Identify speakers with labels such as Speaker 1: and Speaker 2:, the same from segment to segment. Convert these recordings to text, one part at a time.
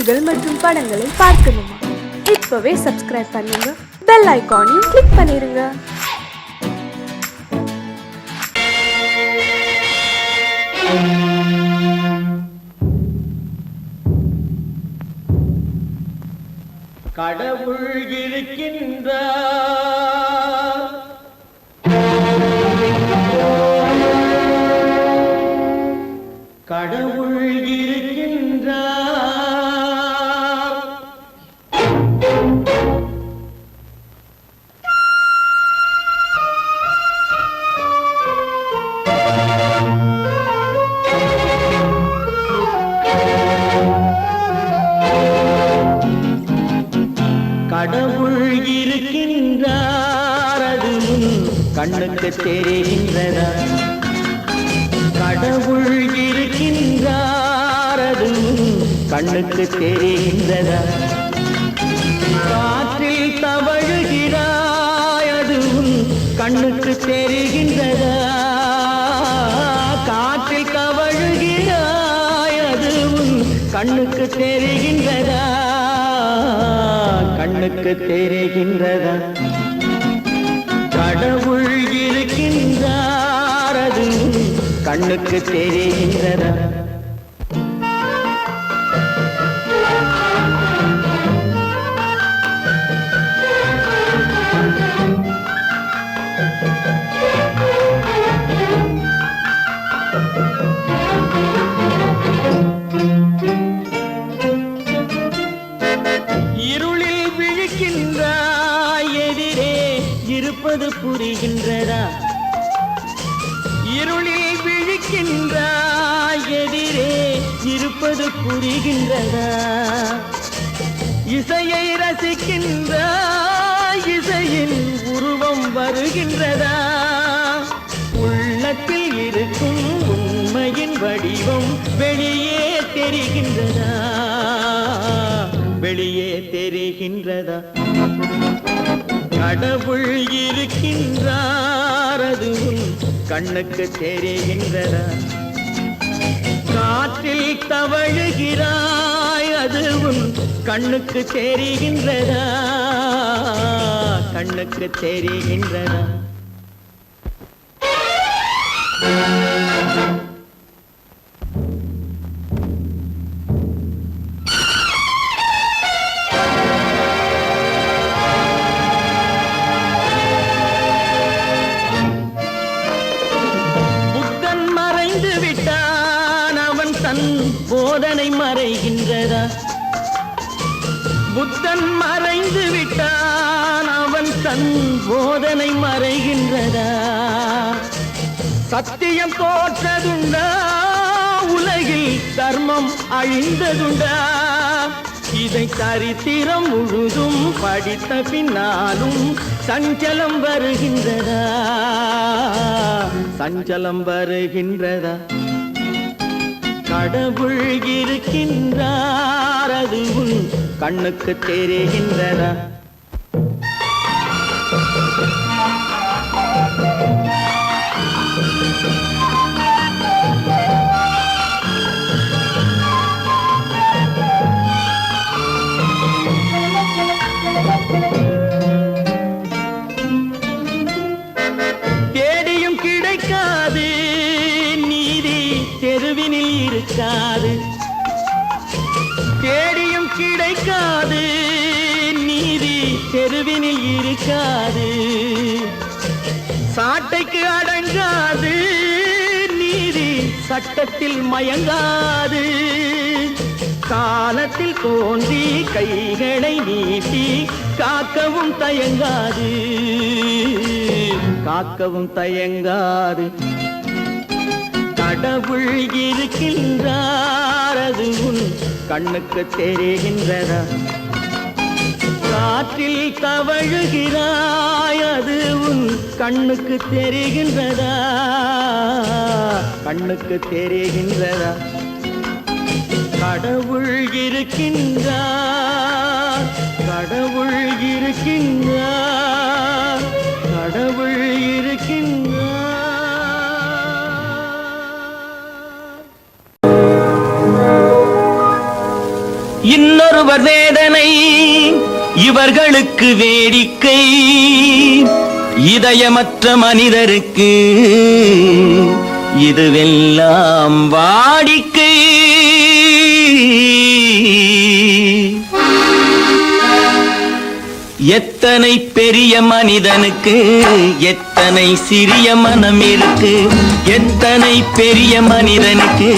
Speaker 1: பாடல்கள் மற்றும் படங்களை பார்க்கணுமா? இப்பவே சப்ஸ்கிரைப் பண்ணுங்க, பெல் ஐகானையும் கிளிக் பண்ணிருங்க.
Speaker 2: கடவுள் இருக்கின்றார், கடவுள் இருக்கின்றார். கடவுள் இருக்கின்றார், அது கண்ணுக்கு தெரிகின்றதா? கடவுள் இருக்கின்றார், அது கண்ணுக்கு தெரிகின்றதா? காற்றில் தவழுகிறாய், அது கண்ணுக்கு தெரிகின்றதா? காற்றில் தவழுகிறாய், அது கண்ணுக்கு தெரிகின்றதா? கண்ணுக்கு தெரிகின்றதா? கடவுள் இருக்கின்றார், அது கண்ணுக்கு தெரிகின்றதா? இருளில் விழிக்கின்றாய், எதிரே இருப்பது புரிகின்றதா? இருளில் விழிக்கின்றாய், எதிரே இருப்பது புரிகின்றதா? இசையை ரசிக்கின்றாய், இசையின் உருவம் வருகின்றதா? உள்ளத்தில் இருக்கும் உண்மையின் வடிவம் வெளியே தெரிகின்றதா? வெளியே தெரிகின்றதா? கடவுள் இருக்கின்றார், அது கண்ணுக்கு தெரிகின்றதா? காற்றில் தவழுகிறாய், அது கண்ணுக்கு தெரிகின்றதா? கண்ணுக்கு தெரிகின்றதா? போதனை மறைகின்றதா? புத்தன் மறைந்து விட்டான், அவன் தன் போதனை மறைகின்றதா? சத்தியம் தோற்றதுண்டா? உலகில் தர்மம் அழிந்ததுண்டா? இதை சரித்திரம் முழுதும் படித்த பின்னாலும் சஞ்சலம் வருகின்றதா? சஞ்சலம் வருகின்றதா? கடவுள் இருக்கின்றார், அது கண்ணுக்கு தெரிகின்றதா? தேடியும் கிடைக்காது நீதி, தெருவினில் இருக்காது. தேடியும் கிடைக்காது நீதி, தெருவினில் இருக்காது. சாட்டைக்கு அடங்காது நீதி, சட்டத்தில் மயங்காது. காலத்தில் தோன்றி கைகளை நீட்டி காக்கவும் தயங்காது, காக்கவும் தயங்காது. கடவுள் இருக்கின்றார், அது கண்ணுக்கு தெரிகின்றதா? காற்றில் தவழுகிறாய், அது கண்ணுக்கு தெரிகின்றதா? கண்ணுக்கு தெரிகின்றதா? கடவுள் இருக்கின்றார், கடவுள் இருக்கின்றார், கடவுள் இருக்கின்றார். இன்னொருவர் வேதனை இவர்களுக்கு வேடிக்கை, இதயமற்ற மனிதருக்கு இதுவெல்லாம் வாடிக்கை. எத்தனை பெரிய மனிதனுக்கு எத்தனை சிறிய மனம் இருக்கு, எத்தனை பெரிய மனிதனுக்கு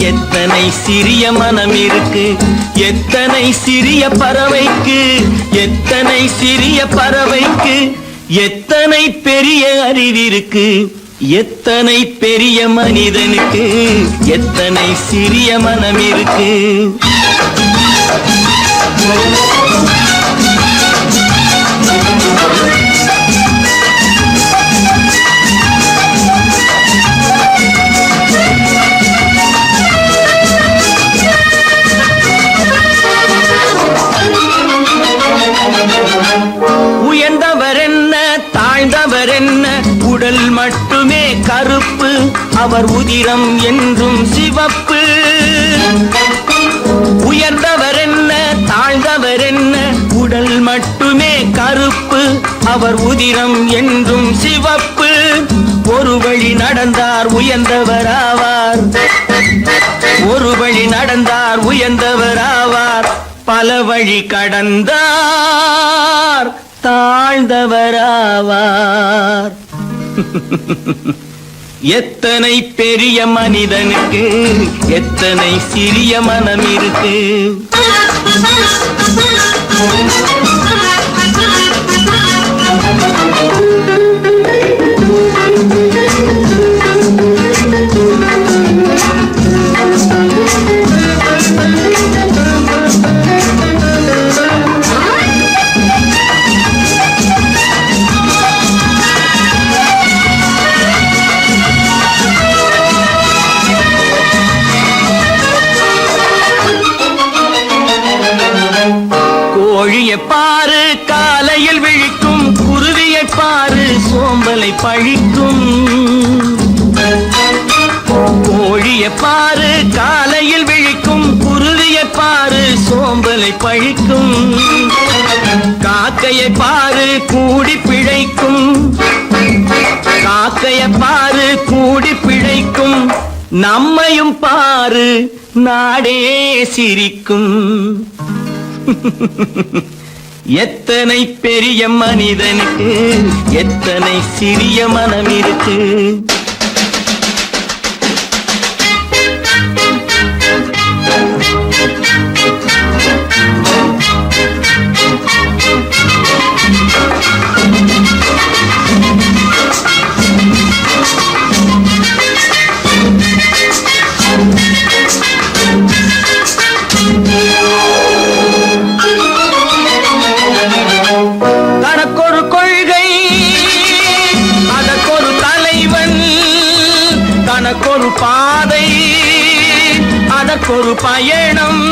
Speaker 2: எத்தனை சிறிய மனம் இருக்கு, எத்தனை சிறிய பறவைக்கு எத்தனை சிறிய பறவைக்கு எத்தனை பெரிய அறிவிருக்கு, எத்தனை பெரிய மனிதனுக்கு எத்தனை சிறிய மனம் இருக்கு. உயர்ந்தவர் என்ன தாழ்ந்தவர் என்ன, உடல் மட்டுமே கருப்பு, அவர் உதிரம் என்றும் சிவப்பு. உயர்ந்தவர் என்ன தாழ்ந்தவர் என்ன, உடல் மட்டுமே கருப்பு, அவர் உதிரம் என்றும் சிவப்பு. ஒரு வழி நடந்தார் உயர்ந்தவராவார், ஒரு வழி நடந்தார் உயர்ந்தவராவார், பல வழி கடந்தார் தாழ்ந்தவராவார். எத்தனை பெரிய மனிதனுக்கு எத்தனை சிறிய மனம் இருக்கு. கோழியை பாரு காலையில் விழிக்கும், குருவியை பாரு சோம்பலை பழிக்கும். கோழியை பாரு காலையில் விழிக்கும், குருவியை பாரு சோம்பலை பழிக்கும். காக்கையை பாரு கூடி பிழைக்கும், காக்கையை பாரு கூடி பிழைக்கும். நம்மையும் பாரு நாடே சிரிக்கும். எத்தனை பெரிய மனிதனுக்கு எத்தனை சிறிய மனம் இருக்கு. தனக்கொரு கொள்கை அதற்கொரு தலைவன், தனக்கொரு பாதை அதற்கொரு பயணம்.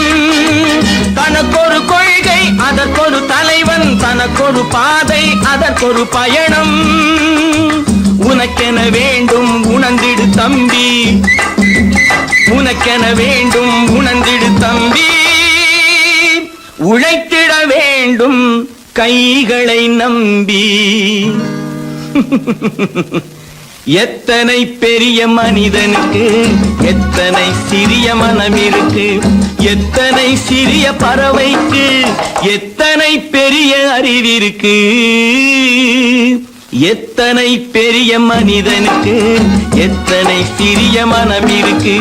Speaker 2: தனக்கொரு கொள்கை அதற்கொரு தலைவன், தனக்கொரு பாதை அதற்கொரு பயணம். உனக்கென வேண்டும் உணர்ந்திடு தம்பி, உனக்கென வேண்டும் உணர்ந்திடு தம்பி. உழைத்திட வேண்டும் கைகளை நம்பி. எத்தனை பெரிய மனிதனுக்கு எத்தனை சிறிய மனம் இருக்கு, எத்தனை சிறிய பறவைக்கு எத்தனை பெரிய அறிவிருக்கு, எத்தனை பெரிய மனிதனுக்கு எத்தனை சிறிய மனம் இருக்கு.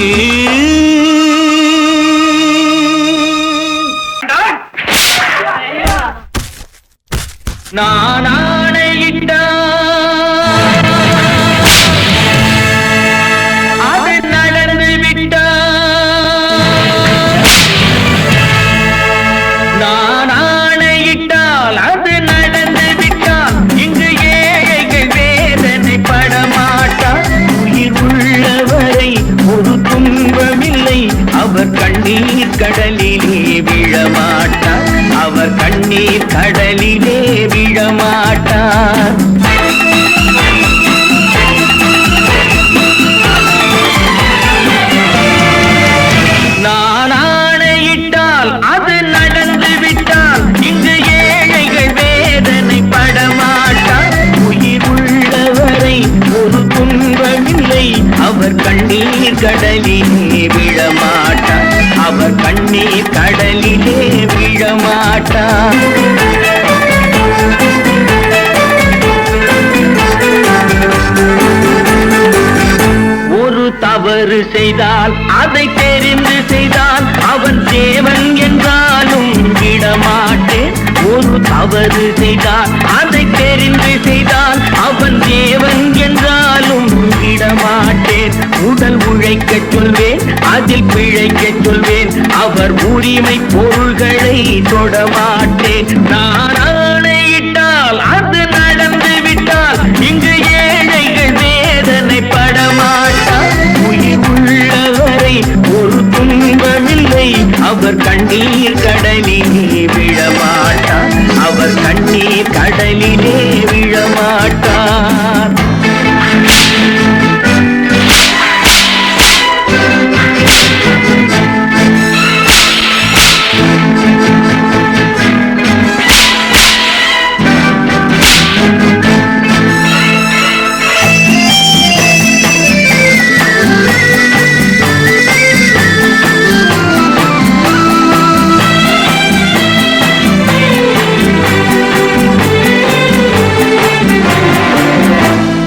Speaker 2: நான் ஆணையிட்டால் அது நடந்து விட்டால், நான் ஆணையிட்டால் அது நடந்து விட்டால். இங்கு ஏழைகள் வேதனை படமாட்டார். உயிர் உள்ளவரை ஒரு துன்பமில்லை, அவர் கண்ணீர் கடலிலே விழமாட்டார், அவர் கண்ணீர் கடலிலே விழமாட்டார். நான் ஆணையிட்டால் அது அவர் கண்ணீர் கடலிலே விழமாட்டார், அவர் கண்ணீர் கடலிலே விழமாட்டார். ஒரு தவறு செய்தால் அதை தெரிந்து செய்தால் அவன் தேவன் என்றாலும் விடமாட்டேன். ஒரு தவறு செய்தால் அதை தெரிந்து செய்தால் அவன் தேவன் என்றாலும் விடமாட்டேன். உடல் உழைக்கச் சொல்வேன், அதில் பிழைக்கச் சொல்வேன், அவர் உரிமை பொருள்களை தொடமாட்டேன். நான் ஆணையிட்டால் அது நடந்து விட்டால் இங்கு ஏழைகள் வேதனை படமாட்டார். உயிர் உள்ளவரை ஒரு துன்பமில்லை, அவர் கண்ணீர் கடலிலே விழமாட்டார், அவர் கண்ணீர் கடலிலே விழமாட்டார்.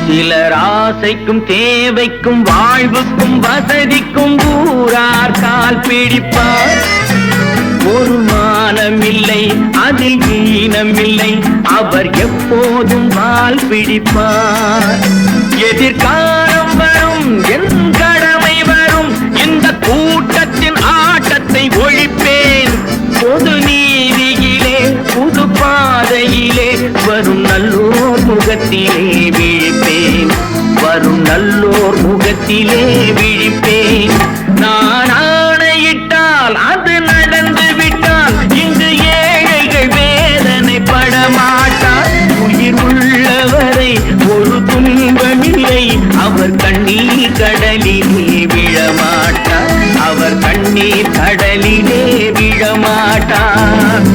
Speaker 2: சிலர் ஆசைக்கும் தேவைக்கும் வாழ்வுக்கும் வசதிக்கும் ஊரார் கால் பிடிப்பார். ஒரு மானமில்லை, அதில் ஈனமில்லை, அவர் எப்போதும் வால் பிடிப்பார். எதிர்காலம் வரும், என் கடமை வரும், இந்த கூட்டத்தின் ஆட்டத்தை ஒழிப்பேன். பொது நீதியிலே புது பாதையிலே வரும் நல்லோர் முகத்திலே விழிப்பேன், வரும் நல்லோர் முகத்திலே விழிப்பேன். நான் ஆணையிட்டால் அது நடந்து விட்டால் இங்கு ஏழைகள் வேதனை படமாட்டார். உயிர் உள்ளவரை ஒரு துன்பமில்லை, அவர் கண்ணீர் கடலிலே விழமாட்டார், அவர் கண்ணீர் கடலிலே விழமாட்டார்.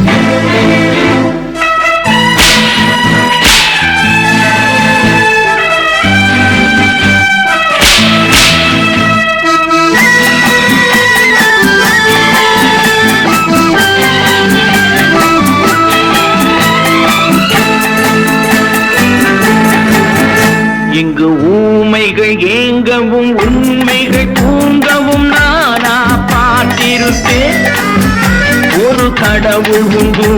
Speaker 2: இங்கு ஊமைகள் ஏங்கவும் உண்மைகள் தூங்கவும் நானா பார்த்திருப்பேன். ஒரு கடவுள் உண்டு,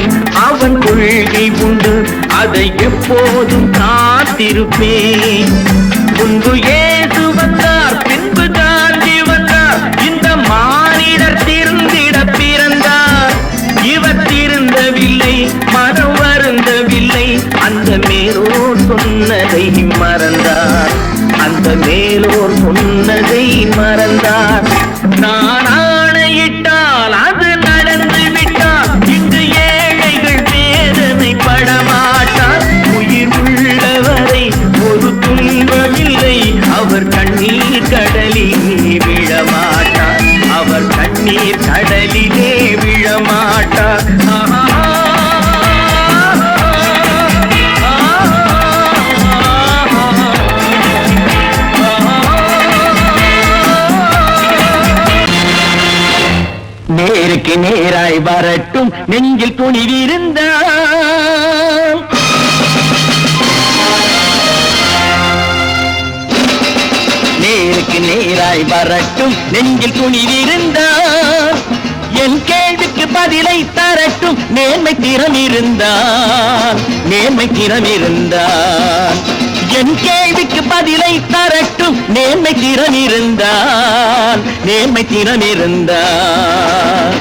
Speaker 2: அவன் கொள்கை உண்டு, அதை எப்போதும் காத்திருப்பேன். முன்பு இயேசு வந்தார், பின்பு காந்தி வந்தார், இந்த மானிடர் திருந்திட பிறந்தார். இவர் திருந்தவில்லை, மனம் வருந்தவில்லை, அந்த மேலோர் சொன்னதை மறந்தார், அந்த மேலோர் சொன்னதை மறந்தார். நான் ஆணையிட்டால் அது நடந்து விட்டால் இங்கு ஏழைகள் வேதனை படமாட்டார். உயிர் உள்ளவரை ஒரு துன்பமில்லை, அவர் கண்ணீர் கடலிலே விழமாட்டார், அவர் கண்ணீர் கடலிலே விழமாட்டார். நேருக்கு நேராய் வரட்டும், நெஞ்சில் துணிவிருந்தால் நேருக்கு நேராய் வரட்டும், நெஞ்சில் துணிவிருந்தால் என் கேள்விக்கு பதிலை தரட்டும். நேர்மை திறம் இருந்தால், நேர்மை திறம் இருந்தால் என் கேள்விக்கு பதிலை தரட்டும். நேர்மை திறம் இருந்தால், நேர்மை திறம் இருந்தால்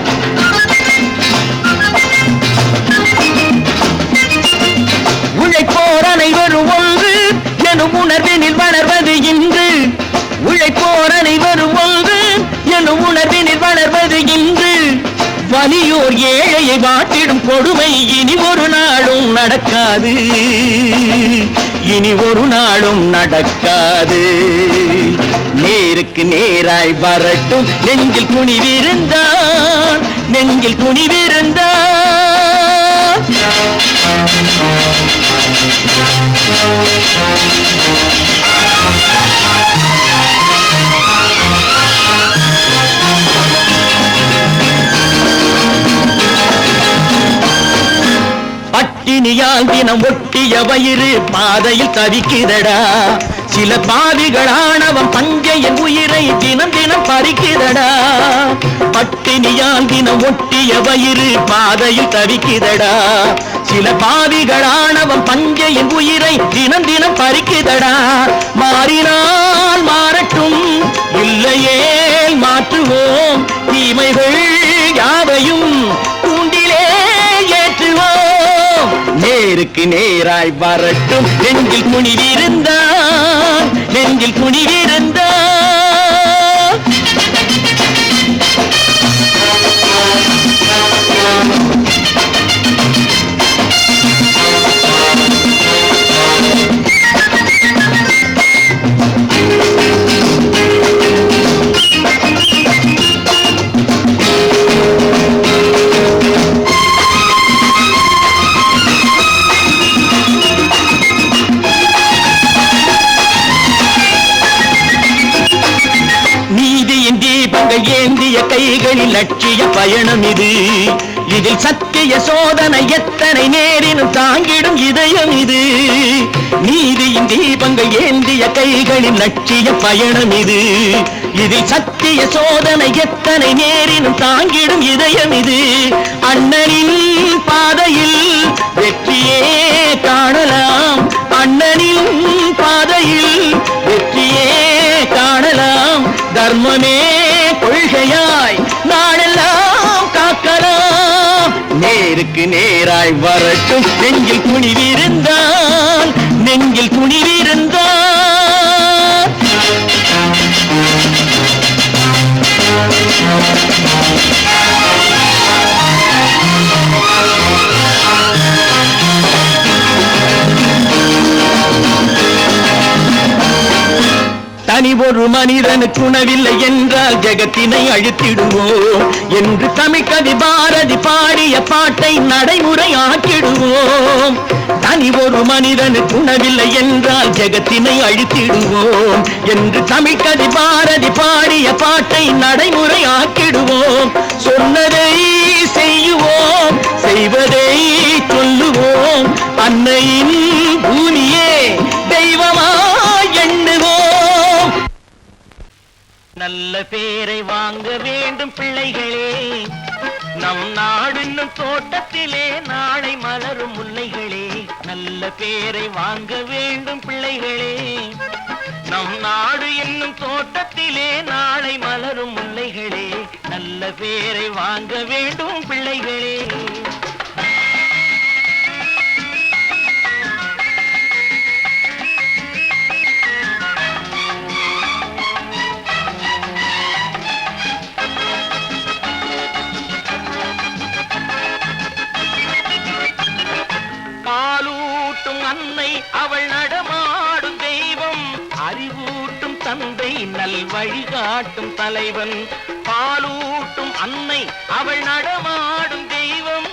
Speaker 2: உழைப்போர் அனைவரும் ஒன்று எனும் உணர்வினில் வளர்வது இன்று. உழைப்போர் அனைவரும் ஒன்று எனும் உணர்வினில் வளர்வது இன்று. வலியோர் ஏழையை வாட்டிடும் கொடுமை இனி ஒரு நாளும் நடக்காது, இனி ஒரு நாளும் நடக்காது. நேருக்கு நேராய் வரட்டும், நெஞ்சில் துணிவிருந்தான், நெஞ்சில் துணிவிருந்தான். பட்டினியால் தினம் ஒட்டிய வயிறு பாதையில் தவிக்குதடா. சில பாவிகளானவன் பஞ்சையின் உயிரை தினம் தினம் பறிக்குதடா. பட்டினியால் தினம் ஒட்டிய வயிறு பாதையில் தவிக்குதடா. சில பாவிகளானவன் பஞ்சையின் உயிரை தினம் தினம் பறிக்குதடா. மாறினால் மாறட்டும், இல்லையே மாற்றுவோம், தீமைகள் யாவையும் தூண்டிலே ஏற்றுவோம். நேருக்கு நேராய் வரட்டும், நெஞ்சில் துணிவிருந்தான், நெஞ்சில் துணிவிருந்தான். ஏந்திய கைகளில் லட்சிய பயணம் இது. இதில் சத்திய சோதனை எத்தனை நேரினும் தாங்கிடும் இதயம் இது. நீதியின் தீபங்கள் ஏந்திய கைகளில் லட்சிய பயணம் இது. இதில் சத்திய சோதனை எத்தனை நேரினும் தாங்கிடும் இதயம் இது. அண்ணனின் பாதையில் வெற்றியே காணலாம், அண்ணனின் பாதையில் வெற்றியே காணலாம். தர்மமே கொள்கையாய் நாளெல்லாம் காக்கலாம். நேருக்கு நேராய் வரட்டும், நெஞ்சில் துணிவிருந்தான், நெஞ்சில் துணிவிருந்தான். தனி ஒரு மனிதனுக்கு உணவில்லை என்றால் ஜெகத்தினை அழித்திடுவோம் என்று தமிழ்கவி பாரதி பாடிய பாட்டை நடைமுறையாக்கிடுவோம். தனி ஒரு மனிதனுக்கு உணவில்லை என்றால் ஜெகத்தினை அழித்திடுவோம் என்று தமிழ்கவி பாரதி பாடிய பாட்டை நடைமுறையாக்கிடுவோம். சொன்னதை செய்யுவோம், செய்வதை சொல்லுவோம், அன்னையின் பூமியே தெய்வமாய் எண்ணுவோம். நல்ல பேரை வாங்க வேண்டும் பிள்ளைகளே, நம் நாடு என்னும் தோட்டத்திலே நாளை மலரும் முல்லைகளே. நல்ல பேரை வாங்க வேண்டும் பிள்ளைகளே, நம் நாடு என்னும் தோட்டத்திலே நாளை மலரும் முல்லைகளே. நல்ல பேரை வாங்க வேண்டும் பிள்ளைகளே. அன்னை அவள் நடமாடும் தெய்வம், அறிவூட்டும் தந்தை நல் வழிகாட்டும் தலைவன். பாலூட்டும் அன்னை அவள் நடமாடும் தெய்வம்,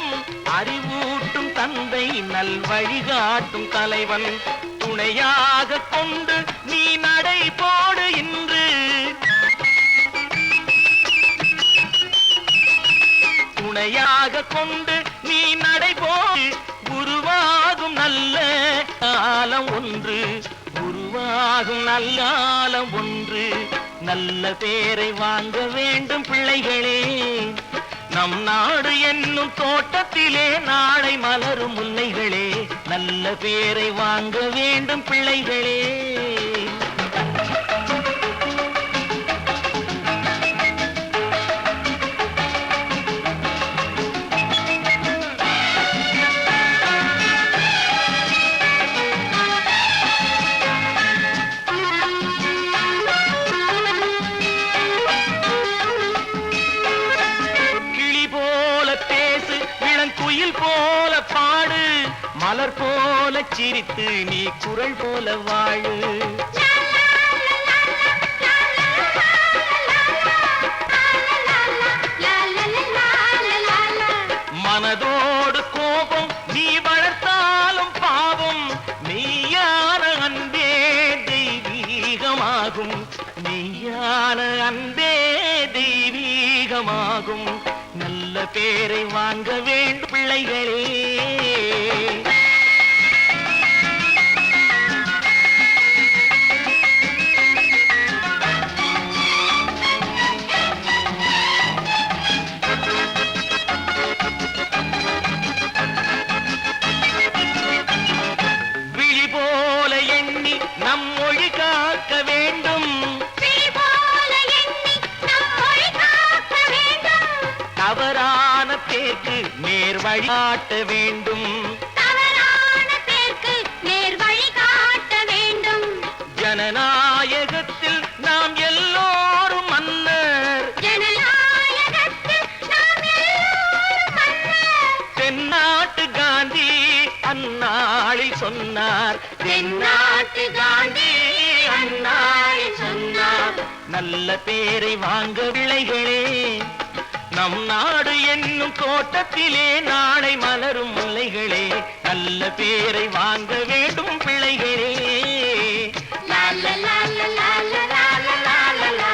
Speaker 2: அறிவூட்டும் தந்தை நல் வழிகாட்டும் தலைவன். துணையாக கொண்டு நீ நடை போடு இன்று, துணையாக கொண்டு நீ நடை போடு. உருவாகும் நல்ல காலம் ஒன்று, உருவாகும் நல்ல காலம் ஒன்று. நல்ல பேரை வாங்க வேண்டும் பிள்ளைகளே, நம் நாடு என்னும் தோட்டத்திலே நாளை மலரும் முல்லைகளே. நல்ல பேரை வாங்க வேண்டும் பிள்ளைகளே. போல பாடு, மலர் போல சிரித்து நீ குரல் போல வாழு. மனதோடு கோபம் நீ வளர்த்தாலும் பாவம், மெய்யான அன்பே தெய்வீகமாகும், மெய்யான அன்பே தெய்வீகமாகும். நல்ல பேரை வாங்க வேண்டும் பிள்ளைகளே. நேர் வழி காட்ட வேண்டும்,
Speaker 3: தவறான பேருக்கு நேர் வழி காட்ட வேண்டும்.
Speaker 2: ஜனநாயகத்தில் நாம் எல்லோரும் மன்னர்,
Speaker 3: ஜனநாயகத்தில் நாம் எல்லோரும் மன்னர்.
Speaker 2: தென்னாட்டு காந்தி அந்நாளில் சொன்னார்,
Speaker 3: தென்னாட்டு காந்தி அந்நாளில் சொன்னார்.
Speaker 2: நல்ல பேரை வாங்க பிள்ளைகளே, நம் நாடு என்னும் தோட்டத்திலே நாளை மலரும் முல்லைகளே, நல்ல பேரை வாங்க வேண்டும் பிள்ளைகளே.
Speaker 3: லா லா லா லா லா லா லா லா லா லா லா.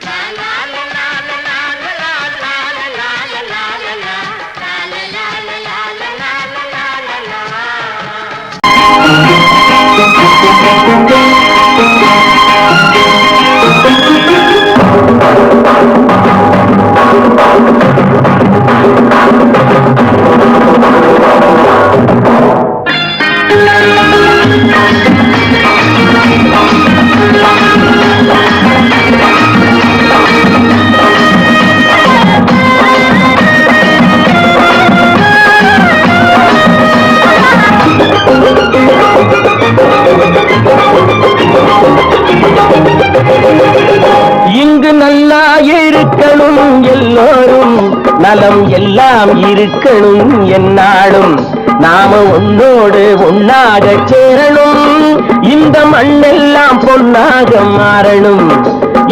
Speaker 3: லா லா லா லா லா லா லா லா லா லா லா லா லா லா லா. லா லா லா லா லா லா லா லா லா லா.
Speaker 4: இங்கு நல்லா இருக்கணும் எல்லோரும், நலம் எல்லாம் இருக்கணும் என்னாலும், நாம ஒன்னோடு ஒன்னாக சேரணும், இந்த மண்ணெல்லாம் பொன்னாக மாறணும்.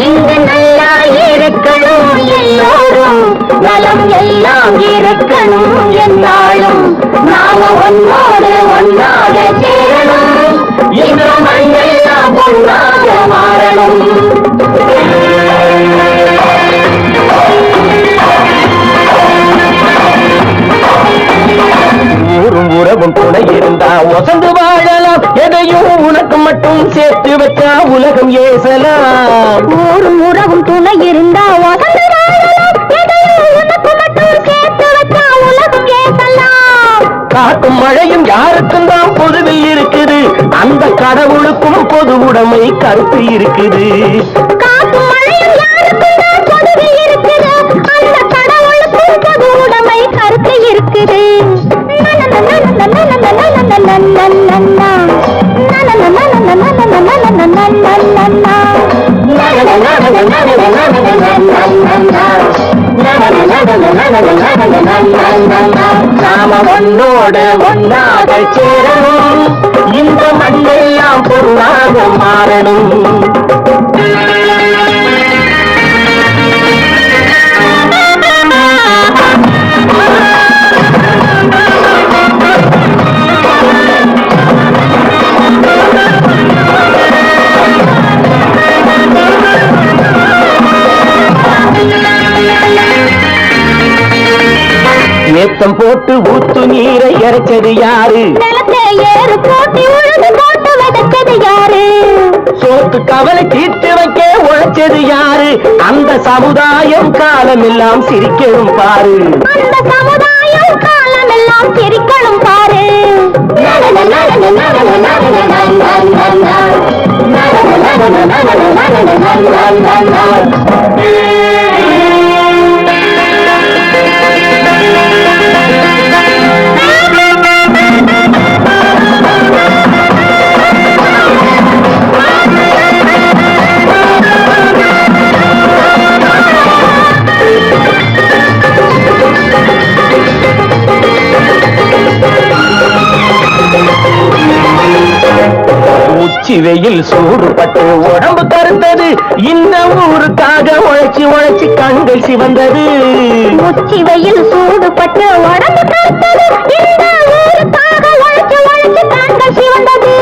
Speaker 3: இங்கு நல்லா இருக்கணும் எல்லோரும், நலம் எல்லாம் இருக்கணும் என்னாலும், நாம ஒன்னோடு ஒன்னாக சேரணும், இந்த மண்ணெல்லாம் பொன்னாக மாறணும்.
Speaker 4: ஊரும் உறவும் துணை இருந்தா ஒசந்து வாழலாம், எதையும் உனக்கு மட்டும் சேர்த்து வச்சா உலகம் ஏசலாம்.
Speaker 3: ஊரும் உறவும் துணை இருந்தா வசந்து வாழலாம், எதையும் உனக்கு மட்டும் சேர்த்து வச்சா உலகம் ஏசலாம்.
Speaker 4: காற்றும் மழையும் யாருக்கும் தான் பொதுவில் இருக்குது, அந்த கடவுளுக்கும் பொது உடைமை கருத்து இருக்குது.
Speaker 3: காற்றும் மழையும் யாருக்கும் தான் பொதுவில் இருக்குது, அந்த கடவுளுக்கும் பொது உடைமை கருத்து இருக்குது.
Speaker 4: நாம ஒன்னோடு ஒன்னாக சேரணும், இந்த மண்ணெல்லாம் பொருளாக மாறணும். ஏத்தம் போட்டு ஊத்து நீரை இறைச்சது யாரு,
Speaker 3: நிலத்தை ஏறு போட்டி உழுது போட்டு விதைச்சது யாரு,
Speaker 4: சோத்து கவலை தீர்த்து வைக்க உழைச்சது யாரு, அந்த சமுதாயம் காலமெல்லாம் சிரிக்கணும் பாரு.
Speaker 3: அந்த சமுதாயம் காலமெல்லாம் சிரிக்கணும் பாரு.
Speaker 4: உச்சி வெயில் சூடுபட்டு உடம்பு கருத்தது, இந்த ஊருக்காக உழைச்சி உழைச்சி கண்கள் சிவந்தது.
Speaker 3: உச்சி வெயில் சூடுபட்டு உடம்பு கருத்தது, இந்த ஊருக்காக உழைச்சு உழைச்சு கண்கள் சிவந்தது.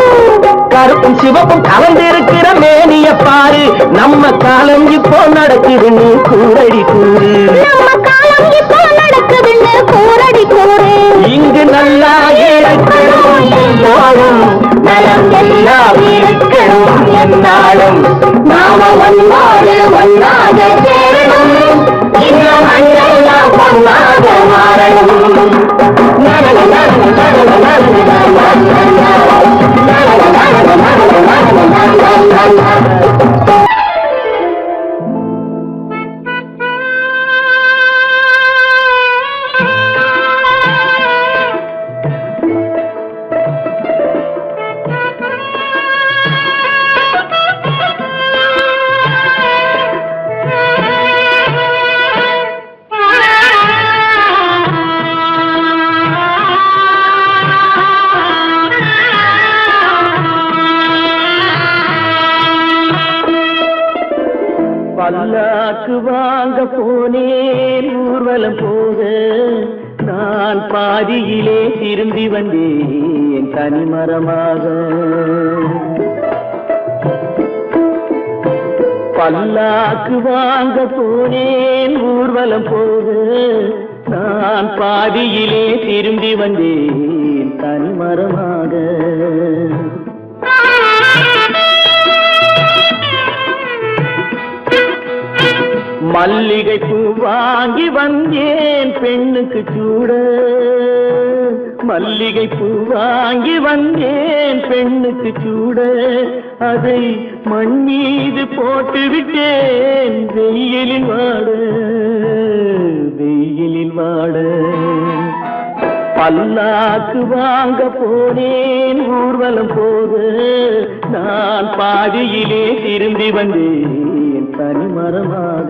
Speaker 4: கருப்பும் சிவப்பும் கலந்திருக்கிற மேனிய பாரு, நம்ம காலம் இப்போ நடக்குதுன்னு கூரடி கூறு.
Speaker 3: நம்ம காலம் இப்போ நடக்குதுன்னு கூரடி கூறு.
Speaker 4: இங்கு நல்லா இருக்கணும் எல்லோரும், நலம் எல்லாம் இருக்கணும் என்னாலும்,
Speaker 3: நாம ஒன்னோடு ஒன்னாக சேரணும், இந்த மண்ணெல்லாம் பொன்னாக மாறணும்.
Speaker 4: வாங்க போனேன் ஊர்வலம் போக நான் பாதியிலே திரும்பி வந்தேன் தனிமரமாக. பல்லாக்கு வாங்க போனேன் ஊர்வலம் போக நான் பாதியிலே திரும்பி வந்தேன் தனிமரமாக. மல்லிகை பூ வாங்கி வந்தேன் பெண்ணுக்கு சூட, மல்லிகை பூ வாங்கி வந்தேன் பெண்ணுக்கு சூட, அதை மண் மீது போட்டு விட்டேன் வெயிலில் வாட, வெயிலில் வாட. பல்லாக்கு வாங்க போனேன் ஊர்வலம் போக நான் பாதியிலே திரும்பி வந்தேன் தனிமரமாக.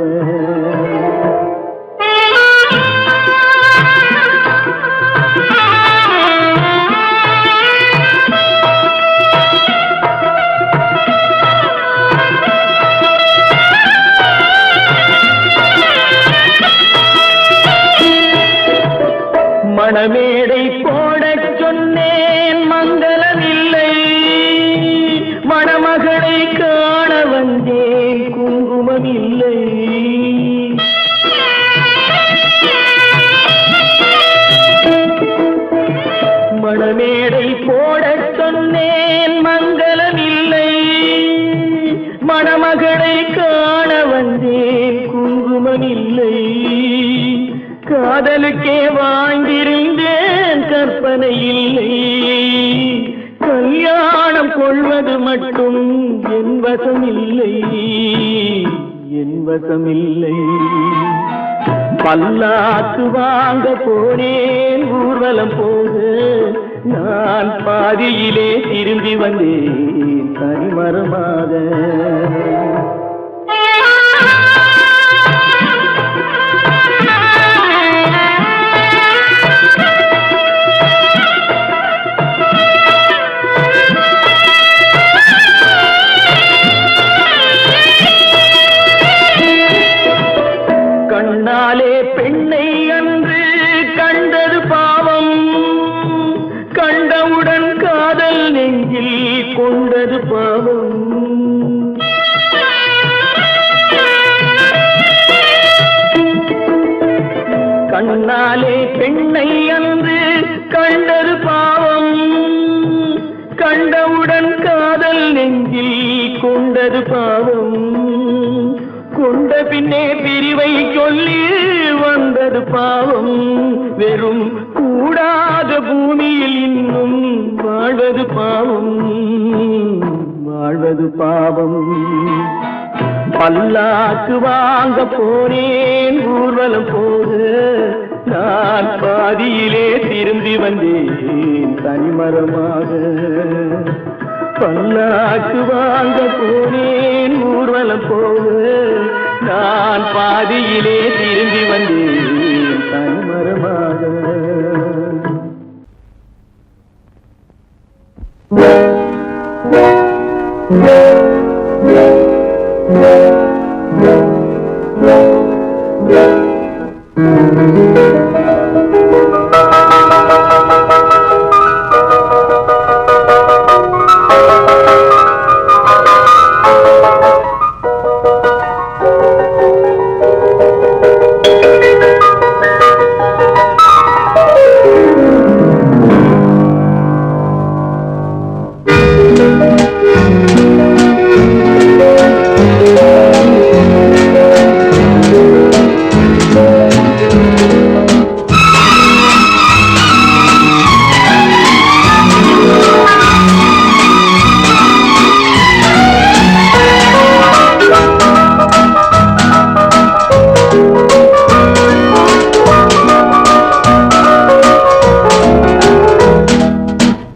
Speaker 4: மணமேடை போடச் சொன்னேன் மங்களமில்லை, மணமகளை காண வந்தேன் குங்குமமில்லை. மணமேடை போடச் சொன்னேன் மங்களமில்லை, மணமகளை காண வந்தேன் குங்குமமில்லை. காதலுக்கே வாழ்ந்திருந்தேன் கற்பனை இல்லை, கல்யாணம் கொள்வது மட்டும் என் வசமில்லை, என் வசமில்லை. பல்லாக்கு வாங்க போனேன் ஊர்வலம் போக நான் பாதியிலே திரும்பி வந்தேன் தனிமரமாக. கண்ணாலே பெண்ணை அன்று கண்டது பாவம், கண்டவுடன் காதல் நெஞ்சில் கொண்டது பாவம். கண்ணாலே பெண்ணை அன்று கண்டது பாவம், கண்டவுடன் காதல் நெஞ்சில் கொண்டது பாவம். கொண்ட பின்னே பிரிவை சொல்லி வந்தது பாவம், வெறும் கூடாத பூமியில் இன்னும் வாழ்வது பாவம், வாழ்வது பாவம். பல்லாக்கு வாங்க போனேன் ஊர்வலம் போக நான் பாதியிலே திரும்பி வந்தேன் தனிமரமாக. பல்லாக்கு வாங்க போனேன் ஊர்வலம் போக நான் பாதியிலே திரும்பி வந்தேன் தனிமரமாக.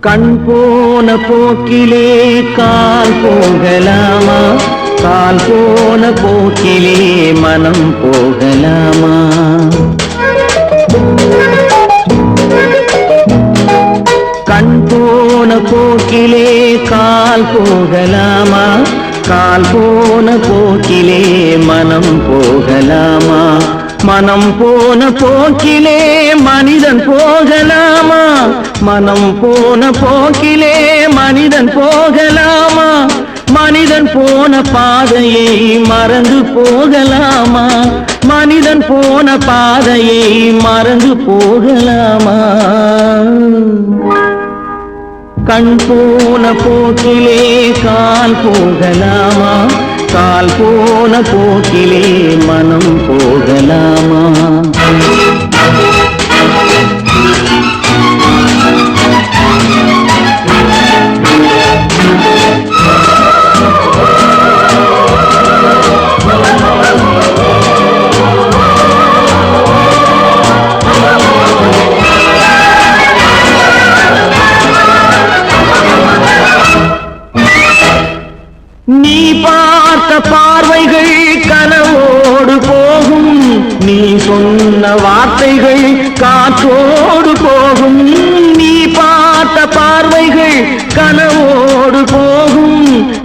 Speaker 4: கண் போன போக்கிலே கால் போகலாமா, கால் போன போக்கிலே மனம் போகலாமா. கண் போன போக்கிலே கால் போகலாமா, கால் கால் போன போக்கிலே மனம் போகலாமா? மனம் போன போக்கிலே மனிதன் போகலாமா? மனம் போன போக்கிலே மனிதன் போகலாமா? மனிதன் போன பாதையை மறந்து போகலாமா? மனிதன் போன பாதையை மறந்து போகலாமா? கண் போன போக்கிலே கால் போகலாமா? கால் போன போக்கிலே மனம் போகலாமா? நீ பார்த்த பார்வைகள் கனவோடு போகும், நீ சொன்ன வார்த்தைகள் காற்றோடு போகும். நீ பார்த்த பார்வைகள் கனவோடு போகும்,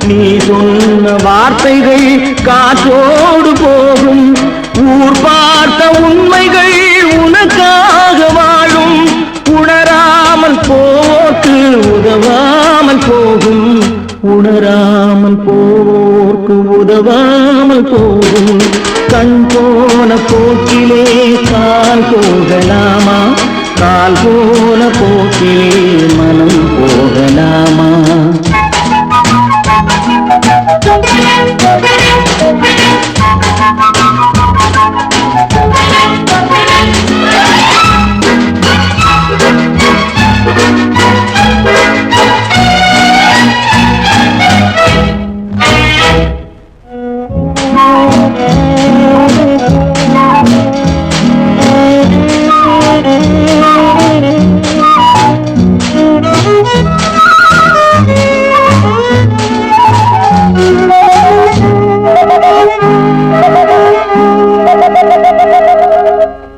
Speaker 4: நீ சொன்ன வார்த்தைகள் காற்றோடு போகும். ஊர் பார்த்த உண்மைகள் உனக்காக வாழும், உணராமல் போக்கு உதவாமல் போகும். உணராமல் போக்கு உதவாமல் போகும். கண் போன போக்கிலே கால் போகலாமா? கால் போன போக்கிலே மனம் போகலாமா?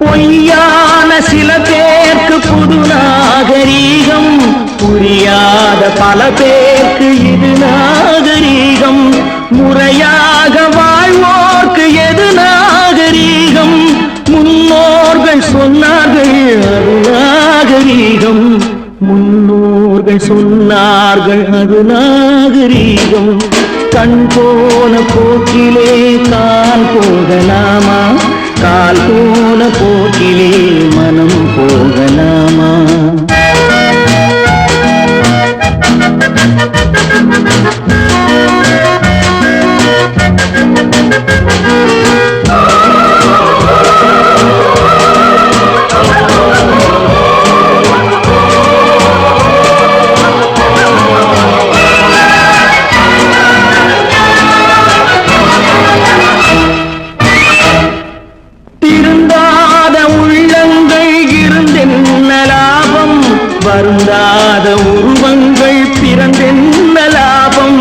Speaker 4: பொய்யான சில பேருக்கு புது நாகரீகம், புரியாத பல பேருக்கு இது நாகரீகம். முறையாக வாழ்வோர்க்கு எது நாகரீகம்? முன்னோர்கள் சொன்னார்கள் அது நாகரீகம். முன்னோர்கள் சொன்னார்கள் அது நாகரீகம். கண் போன போக்கிலே கால் போகலாமா? கால் போன போக்கிலே மனம் போகலாமா? வருந்தாத உருவங்கள் பிறந்தென்ன லாபம்?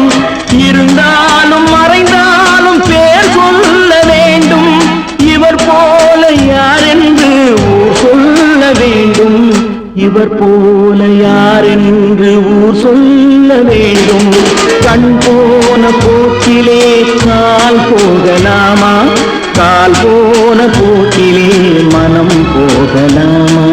Speaker 4: இருந்தாலும் மறைந்தாலும் பேர் சொல்ல வேண்டும். இவர் போல யார் என்று ஊர் சொல்ல வேண்டும். இவர் போல யார் என்று ஊர் சொல்ல வேண்டும். கண் போன போக்கிலே கால் போகலாமா? கால் போன போக்கிலே மனம் போகலாமா?